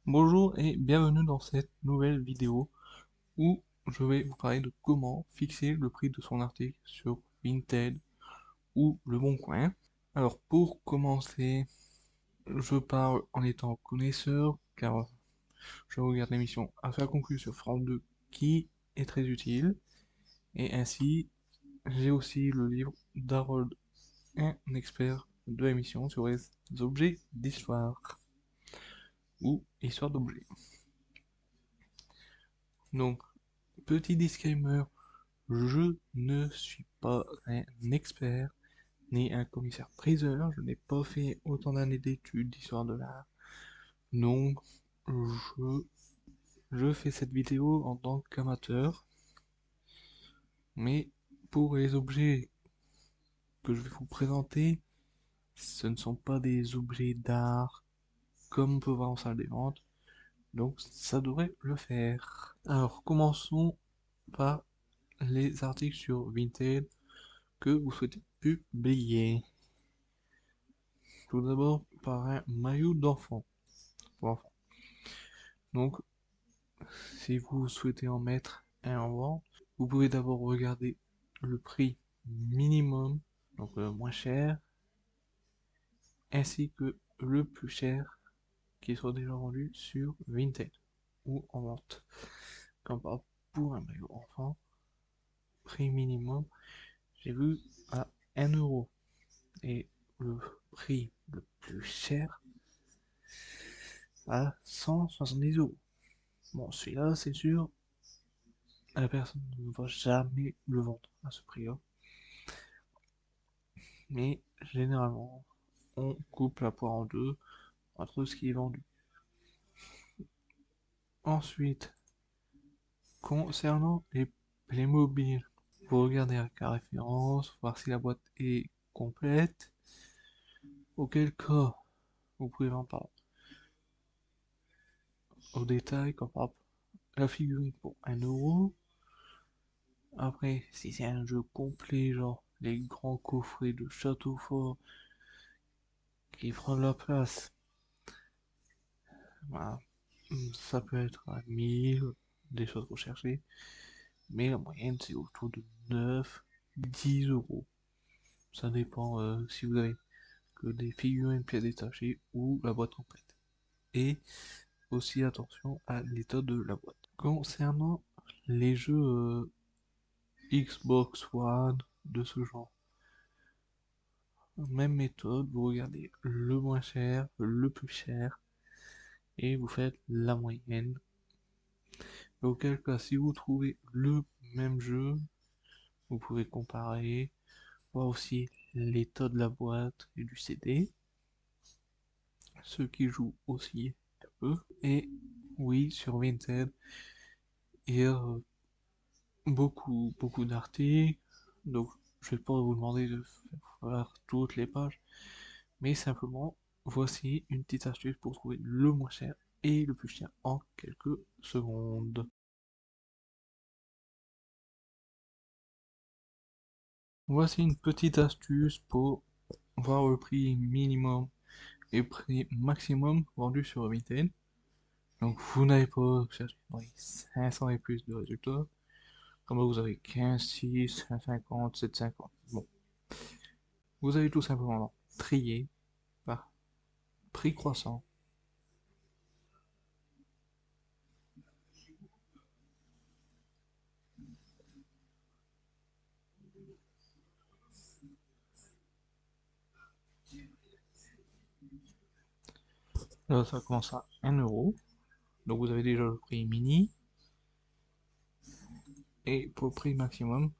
Bonjour et bienvenue dans cette nouvelle vidéo où je vais vous parler de comment fixer le prix de son article sur Vinted ou Le Bon Coin. Alors pour commencer, je parle en étant connaisseur car je regarde l'émission Affaires conclues sur France 2 qui est très utile et ainsi j'ai aussi le livre d'Harold, un expert de l'émission sur les objets d'histoire ou histoire d'objets. Donc, petit disclaimer, je ne suis pas un expert ni un commissaire-priseur, je n'ai pas fait autant d'années d'études d'histoire de l'art. Donc, je, je fais cette vidéo en tant qu'amateur, mais pour les objets que je vais vous présenter, ce ne sont pas des objets d'art comme on peut voir en salle des ventes, donc ça devrait le faire. Alors, commençons par les articles sur Vinted que vous souhaitez publier. Tout d'abord par un maillot d'enfant pour enfant. Donc, si vous souhaitez en mettre un en vente, vous pouvez d'abord regarder le prix minimum, donc le moins cher, ainsi que le plus cher qui soit déjà vendu sur Vinted ou en vente. Comme par exemple, pour un maillot enfant, prix minimum, j'ai vu à 1 euro. Et le prix le plus cher à 170 euros. Bon, celui-là, c'est sûr, la personne ne va jamais le vendre à ce prix-là. Mais généralement, on coupe la poire en deux entre ce qui est vendu. Ensuite, concernant les Playmobil, vous regardez avec la référence, voir si la boîte est complète. Auquel cas, vous pouvez en parler au détail, comme par exemple la figurine pour 1 euro. Après, si c'est un jeu complet, genre les grands coffrets de château fort qui prennent la place, voilà, ça peut être à 1000, des choses recherchées, mais la moyenne c'est autour de 9, 10 euros. Ça dépend si vous avez que des figurines pièces détachées ou la boîte complète. Et aussi attention à l'état de la boîte. Concernant les jeux Xbox One de ce genre, même méthode, vous regardez le moins cher, le plus cher, et vous faites la moyenne. Auquel cas, si vous trouvez le même jeu, vous pouvez comparer, voir aussi l'état de la boîte et du CD, ceux qui jouent aussi un peu. Et oui, sur Vinted, il y a beaucoup d'articles, donc je vais pas vous demander de faire toutes les pages, mais simplement, voici une petite astuce pour trouver le moins cher et le plus cher en quelques secondes. Voici une petite astuce pour voir le prix minimum et prix maximum vendu sur Vinted. Donc vous n'avez pas cherché dans les 500 et plus de résultats. Comme vous avez 15, 6, 150, 750. Bon, vous avez tout simplement trié par prix croissant. Là, ça commence à 1 euro. Donc vous avez déjà le prix mini. Et pour le prix maximum,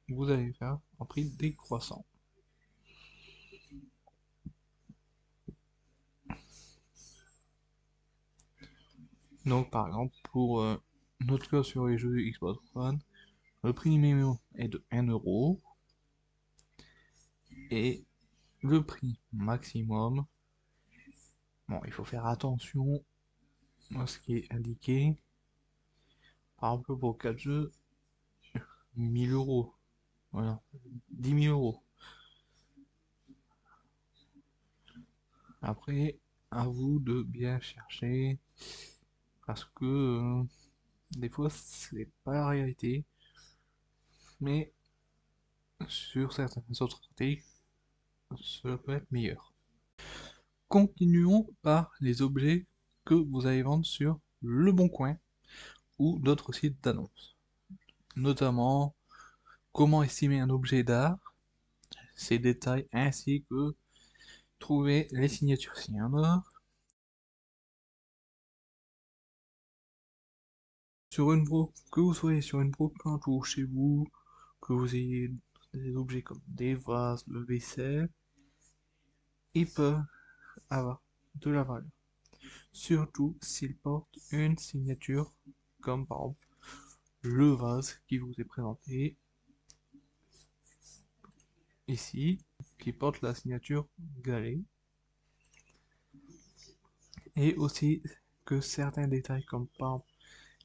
vous allez faire un prix décroissant. Donc par exemple, pour notre cas sur les jeux Xbox One, le prix minimum est de 1 euro. Et le prix maximum, bon, il faut faire attention à ce qui est indiqué. Par exemple, pour 4 jeux, 1000 euros. Voilà, 10 000 euros. Après, à vous de bien chercher, parce que des fois c'est pas la réalité, mais sur certains autres articles, cela peut être meilleur. Continuons par les objets que vous allez vendre sur Le Bon Coin ou d'autres sites d'annonces. Notamment, comment estimer un objet d'art, ses détails, ainsi que trouver les signatures s'il y en a. Que vous soyez sur une brocante ou chez vous, que vous ayez des objets comme des vases, le vaisselle, ils peuvent avoir de la valeur. Surtout s'ils portent une signature, comme par exemple le vase qui vous est présenté ici, qui porte la signature Galet, et aussi que certains détails comme par exemple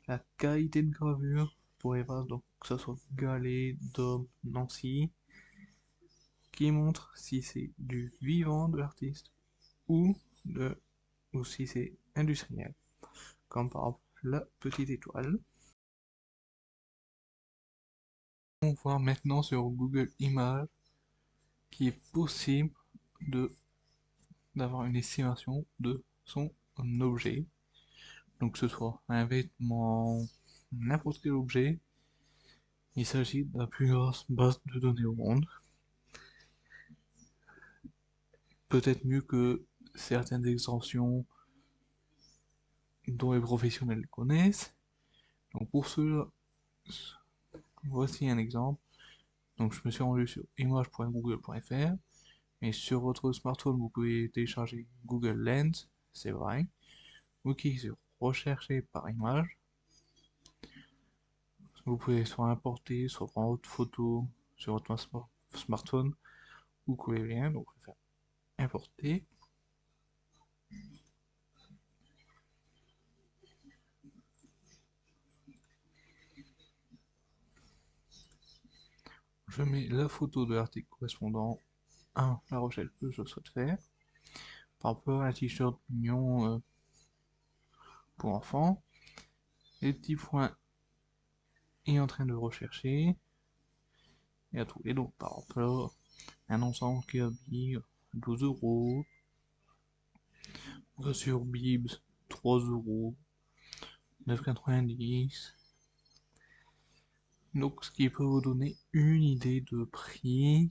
la qualité de gravure pour les vases, donc que ce soit Galet, Dôme, Nancy, qui montre si c'est du vivant de l'artiste ou, de, ou si c'est industriel, comme par exemple la petite étoile. On voit maintenant sur Google Images qu'il est possible de d'avoir une estimation de son objet. Donc que ce soit un vêtement, n'importe quel objet, il s'agit de la plus grosse base de données au monde. Peut-être mieux que certaines extensions dont les professionnels connaissent. Donc pour cela, voici un exemple. Donc je me suis rendu sur image.google.fr et sur votre smartphone vous pouvez télécharger Google Lens, c'est vrai. Vous cliquez sur rechercher par image. Vous pouvez soit importer, soit prendre votre photo sur votre smartphone. Vous coulez bien, donc je vais faire importer. Je mets la photo de l'article correspondant à la recherche que je souhaite faire. Par rapport à un t-shirt mignon pour enfants. Les petits points est en train de rechercher. Et à trouver donc par exemple un ensemble qui habille 12 euros. Sur Bibs 3 euros. 9,90. Donc ce qui peut vous donner une idée de prix.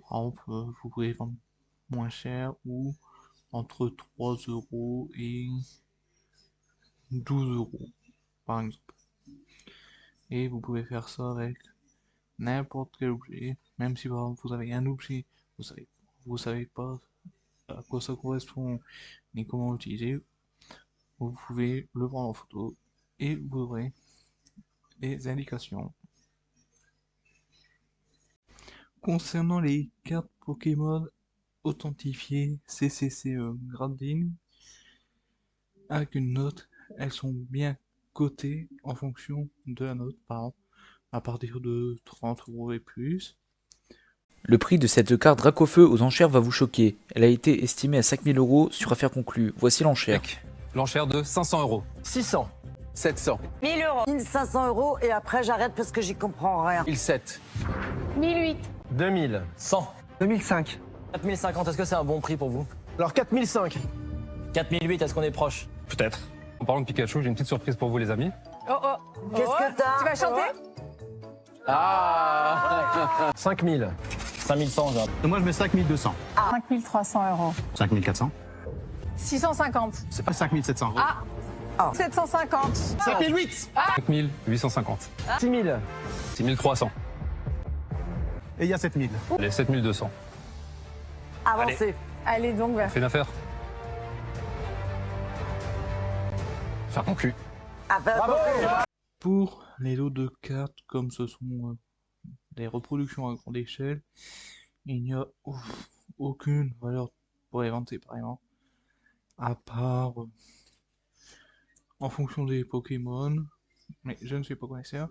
Par exemple, vous pouvez vendre moins cher ou entre 3 euros et 12 euros par exemple. Et vous pouvez faire ça avec n'importe quel objet, même si par exemple vous avez un objet, vous savez pas à quoi ça correspond ni comment l'utiliser, vous pouvez le prendre en photo et vous aurez des indications. Concernant les cartes Pokémon authentifiées CCCE Grading, avec une note, elles sont bien cotées en fonction de la note, par exemple, à partir de 30 euros et plus. Le prix de cette carte Dracofeu aux enchères va vous choquer. Elle a été estimée à 5000 euros sur affaire conclue. Voici l'enchère. L'enchère de 500 euros. 600. 700. 1000 euros. 1500 euros et après j'arrête parce que j'y comprends rien. 1007. 1008. 2000. 100. 2005. 4050, est-ce que c'est un bon prix pour vous? Alors 4005. 4008, est-ce qu'on est proche? Peut-être. En parlant de Pikachu, j'ai une petite surprise pour vous, les amis. Oh oh. Qu'est-ce que t'as? Tu vas chanter? 5000. 5100, j'ai Moi, je mets 5200. 5300 euros. 5400. 650. C'est pas 5700 euros. 750. 5008. 5850. 6000. 6300. Et il y a 7000. Les 7200. Avancez. Allez donc vers. Fait une affaire. Faire conclu. Pour les lots de cartes, comme ce sont des reproductions à grande échelle, il n'y a aucune valeur pour les vendre séparément, à part en fonction des Pokémon, mais je ne suis pas connaisseur,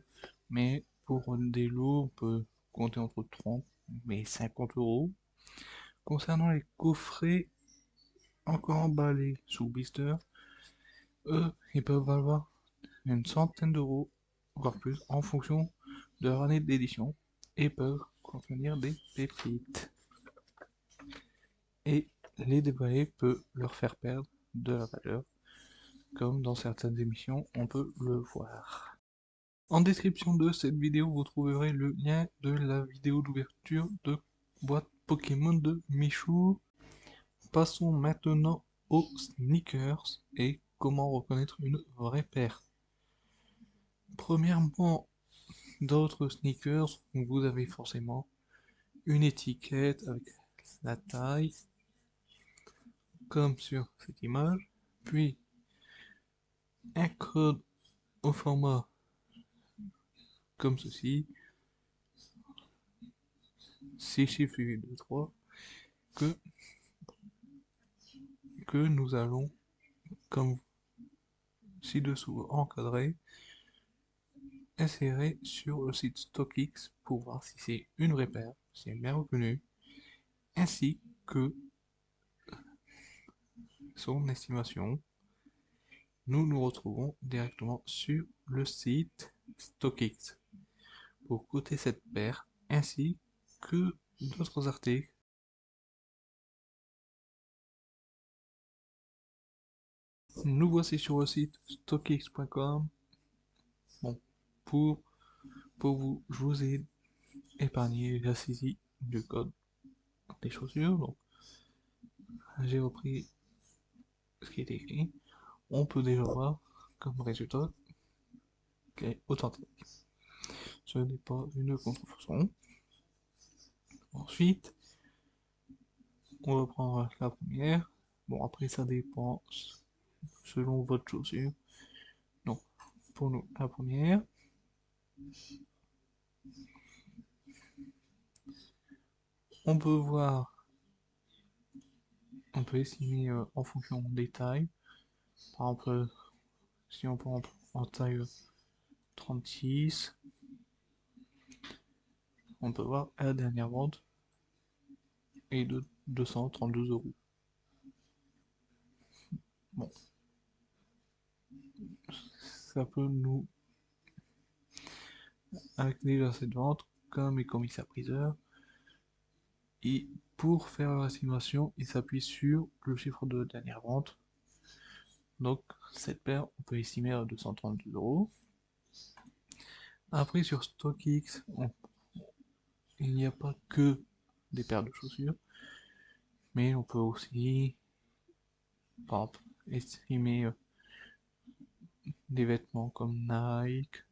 mais pour des lots, on peut compter entre 30 et 50 euros. Concernant les coffrets encore emballés sous blister, eux, ils peuvent valoir une centaine d'euros, voire plus, en fonction de leur année d'édition, et peuvent contenir des pépites. Et les déballer peut leur faire perdre de la valeur, comme dans certaines émissions, on peut le voir. En description de cette vidéo, vous trouverez le lien de la vidéo d'ouverture de boîte Pokémon de Michou. Passons maintenant aux sneakers et comment reconnaître une vraie paire. Premièrement, dans votre sneakers, vous avez forcément une étiquette avec la taille, comme sur cette image, puis un code au format comme ceci, 6 chiffres suivis de 3, que nous allons, comme ci-dessous encadré, insérer sur le site StockX pour voir si c'est une vraie paire, si c'est bien reconnu, ainsi que son estimation. Nous nous retrouvons directement sur le site StockX pour coter cette paire ainsi que d'autres articles. Nous voici sur le site stockx.com. Bon, pour vous, je vous ai épargné la saisie du code des chaussures. Donc, j'ai repris ce qui est écrit. On peut déjà voir comme résultat qu'elle est authentique. Ce n'est pas une contrefaçon. Ensuite, on va prendre la première. Bon, après, ça dépend selon votre chaussure. Donc, pour nous, la première. On peut voir, on peut estimer en fonction des tailles. Par exemple, si on prend en taille 36, on peut voir à la dernière vente est de 232 euros. Bon, ça peut nous, avec déjà cette vente, comme les commissaires-priseurs, et pour faire leur estimation, ils s'appuient sur le chiffre de dernière vente. Donc, cette paire, on peut estimer à 232 euros. Après, sur StockX, il n'y a pas que des paires de chaussures, mais on peut aussi, par exemple, estimer des vêtements comme Nike,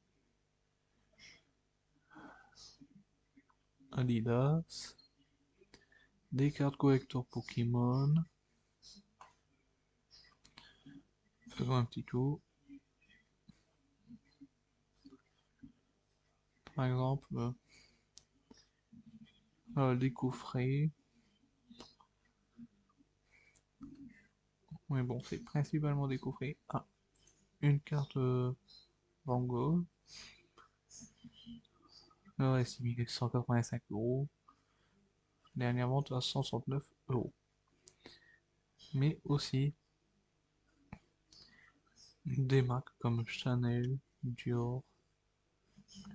Adidas, des cartes collector Pokémon. Faisons un petit tour. Par exemple, des coffrets. Mais bon, c'est principalement des coffrets. Ah, une carte Van Gogh. Alors, estimé 185 euros. Dernière vente à 169 euros. Mais aussi des marques comme Chanel, Dior,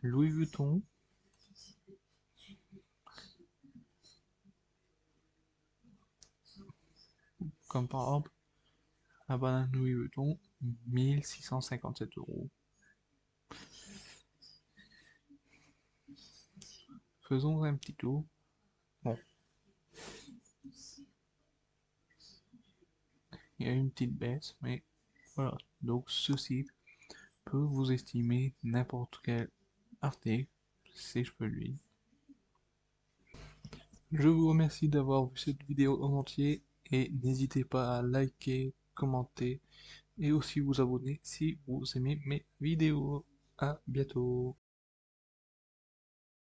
Louis Vuitton, comme par exemple la banane Louis Vuitton, 1657 euros. Faisons un petit tour. Bon. Il y a une petite baisse, mais voilà. Donc ce site peut vous estimer n'importe quel article, si je peux lui. Je vous remercie d'avoir vu cette vidéo en entier et n'hésitez pas à liker, commenter et aussi vous abonner si vous aimez mes vidéos. À bientôt.